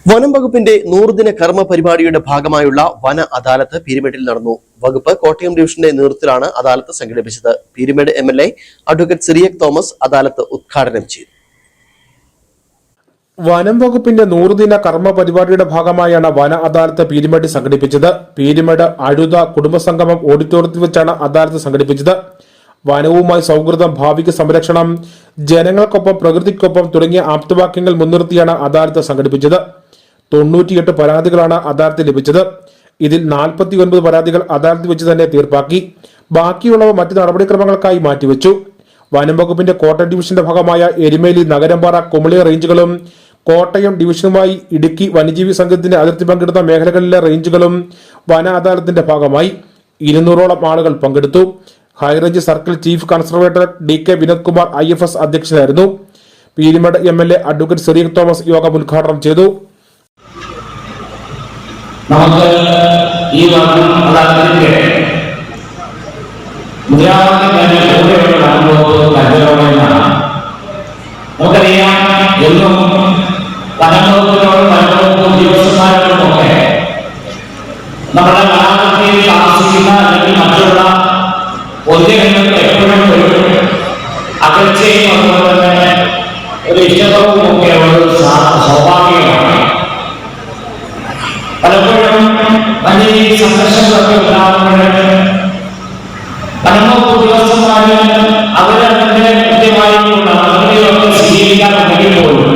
വനം വകുപ്പിന്റെ 100 ദിന കർമ്മ പരിപാടിയുടെ ഭാഗമായുള്ള വന അദാലത്ത് പീരുമേട്ടിൽ നടന്നു. വകുപ്പ് കോട്ടയം ഡിവിഷന്റെ നേതൃത്വത്തിലാണ് അദാലത്ത് സംഘടിപ്പിച്ചത്. പീരുമേട് MLA അഡ്വക്കേറ്റ് സിറിയക് തോമസ് അദാലത്ത് ഉദ്ഘാടനം ചെയ്തു. വനം വകുപ്പിന്റെ 100 ദിന കർമ്മ പരിപാടിയുടെ ഭാഗമായാണ് വന അദാലത്ത് പീരുമേട്ടിൽ സംഘടിപ്പിച്ചത്. പീരുമേട് അഴുത കുടുംബസംഗമം ഓഡിറ്റോറിയത്തിൽ വെച്ചാണ് അദാലത്ത് സംഘടിപ്പിച്ചത്. വനവുമായി സൗഹൃദം, ഭാവിക സംരക്ഷണം, ജനങ്ങൾക്കൊപ്പം പ്രകൃതിക്കൊപ്പം തുടങ്ങിയ ആപ്തവാക്യങ്ങൾ മുൻനിർത്തിയാണ് അദാലത്ത് സംഘടിപ്പിച്ചത്. 98 പരാതികളാണ് അദാലത്തിൽ ലഭിച്ചത്. ഇതിൽ 49 പരാതികൾ അദാലത്തിൽ വെച്ച് തന്നെ തീർപ്പാക്കി. ബാക്കിയുള്ളവ മറ്റ് നടപടിക്രമങ്ങൾക്കായി മാറ്റിവെച്ചു. വനം വകുപ്പിന്റെ കോട്ടയം ഡിവിഷന്റെ ഭാഗമായ എരുമേലി, നഗരമ്പാറ, കുമളി റേഞ്ചുകളും കോട്ടയം ഡിവിഷനുമായി ഇടുക്കി വന്യജീവി സംഘത്തിന്റെ അതിർത്തി പങ്കിടുന്ന മേഖലകളിലെ റേഞ്ചുകളും വന അദാലത്തിന്റെ ഭാഗമായി 200ഓളം ആളുകൾ പങ്കെടുത്തു. High range circle chief conservator DK Vinod Kumar IFS അധ്യക്ഷനായിരുന്നു. പീരുമേട് MLA അഡ്വക്കേറ്റ് സിറിയക് തോമസ് യോഗം ഉദ്ഘാടനം ചെയ്തു. നമുക്ക് ഈ അദാലത്തിന്റെ നമുക്കറിയാം, എന്നും വനംവകുപ്പിനോടും വനംവകുപ്പ് ഉദ്യോഗസ്ഥന്മാരോടുമൊക്കെ നമ്മുടെ വനാതിർത്തിയിൽ താമസിക്കുന്ന അല്ലെങ്കിൽ മറ്റുള്ള പൊതുജനങ്ങൾക്ക് എപ്പോഴും ഒരു അകൽച്ചയും അതുപോലെ തന്നെ ഒരു ഇഷ്ടവും ഒക്കെ ഒരു സ്വാഭാവികമാണ്. പലപ്പോഴും വന്യജീവി സംഘർഷങ്ങളൊക്കെ ഉണ്ടാകുമ്പോഴേ വനംവകുപ്പ് ഉദ്യോഗസ്ഥന്മാര് അവരതിന്റെ കൃത്യമായിട്ടുള്ള നടപടികളൊക്കെ സ്വീകരിക്കാറുണ്ടെങ്കിൽ പോലും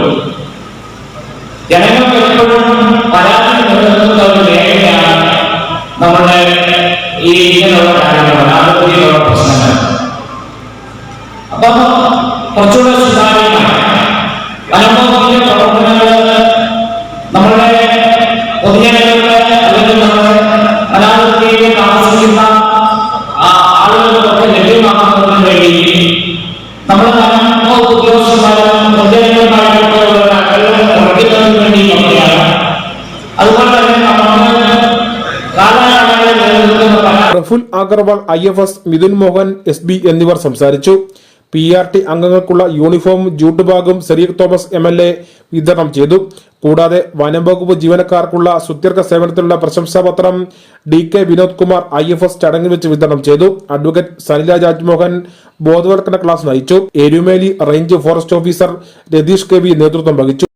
ജനങ്ങൾക്ക് എപ്പോഴും പരാതി നിലനിൽക്കുന്ന ഒരു മേഖലയാണ് നമ്മുടെ ഈ ഇങ്ങനെയുള്ള കാര്യങ്ങൾ, ആരോഗ്യമുള്ള പ്രശ്നങ്ങൾ. അപ്പൊ കുറച്ചുകൂടെ സുതാര്യമായി വനംവകുപ്പിന്റെ പ്രവർത്തനങ്ങൾ നമ്മളുടെ പൊതുജനങ്ങളുടെ അല്ലെങ്കിൽ നമ്മുടെ വനാതിർത്തിയിൽ താമസിക്കുന്ന ആളുകൾക്കൊക്കെ ലഭ്യമാക്കുന്നതിന് വേണ്ടി നമ്മുടെ വനംവകുപ്പ് ഉദ്യോഗസ്ഥന്മാരും പൊതുജനങ്ങളുമായിട്ടുള്ള പ്രവർത്തിക്കുന്നതിന് വേണ്ടി നോക്കിയാണ്. അതുപോലെ തന്നെ നമുക്ക് കാലാകാലങ്ങളിൽ നിലനിൽക്കുന്ന പ്രഫുൽ അഗർവാൾ IFS, മിഥുൻ മോഹൻ SB എന്നിവർ സംസാരിച്ചു. PRT അംഗങ്ങൾക്കുള്ള യൂണിഫോം, ജൂട്ട് ബാഗും സിറിയക് തോമസ് MLA വിതരണം ചെയ്തു. കൂടാതെ വനം വകുപ്പ് ജീവനക്കാർക്കുള്ള സുദീർഘ സേവനത്തിലുള്ള പ്രശംസാപത്രം DK വിനോദ് കുമാർ IFS ചടങ്ങിൽ വെച്ച് വിതരണം ചെയ്തു. അഡ്വക്കേറ്റ് സനില രാജ്മോഹൻ ബോധവൽക്കരണ ക്ലാസ് നയിച്ചു. Erumeli range forest officer Ratheesh KV നേതൃത്വം വഹിച്ചു.